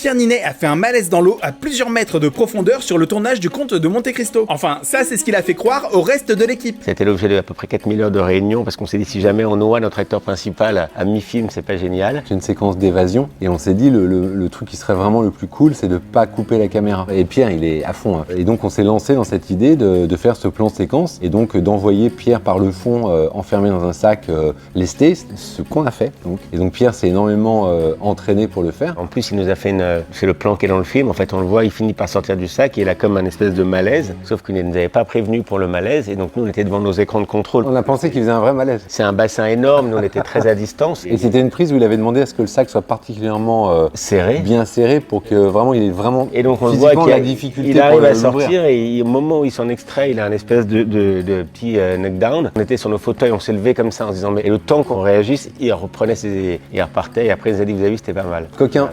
Pierre Ninet a fait un malaise dans l'eau à plusieurs mètres de profondeur sur le tournage du Comte de Monte Cristo. Enfin, ça c'est ce qu'il a fait croire au reste de l'équipe. C'était l'objet de à peu près 4000 heures de réunion parce qu'on s'est dit si jamais on noie notre acteur principal à mi-film, c'est pas génial. C'est une séquence d'évasion et on s'est dit le truc qui serait vraiment le plus cool, c'est de pas couper la caméra. Et Pierre, il est à fond. Et donc on s'est lancé dans cette idée de faire ce plan séquence et donc d'envoyer Pierre par le fond enfermé dans un sac lesté, ce qu'on a fait. Et donc Pierre s'est énormément entraîné pour le faire. En plus, il nous a fait c'est le plan qui est dans le film. En fait, on le voit, il finit par sortir du sac et il a comme un espèce de malaise. Sauf qu'il ne nous avait pas prévenu pour le malaise et donc nous, on était devant nos écrans de contrôle. On a pensé qu'il faisait un vrai malaise. C'est un bassin énorme, nous on était très à distance. Et c'était une prise où il avait demandé à ce que le sac soit particulièrement serré, bien serré pour que vraiment il ait vraiment et donc on le voit qu'il la difficulté il arrive pour à sortir et au moment où il s'en extrait, il a un espèce de petit knockdown. On était sur nos fauteuils, on s'est levé comme ça en se disant mais et le temps qu'on réagisse, il reprenait il repartait et après il nous a dit vous avez vu c'était pas mal. Coquin.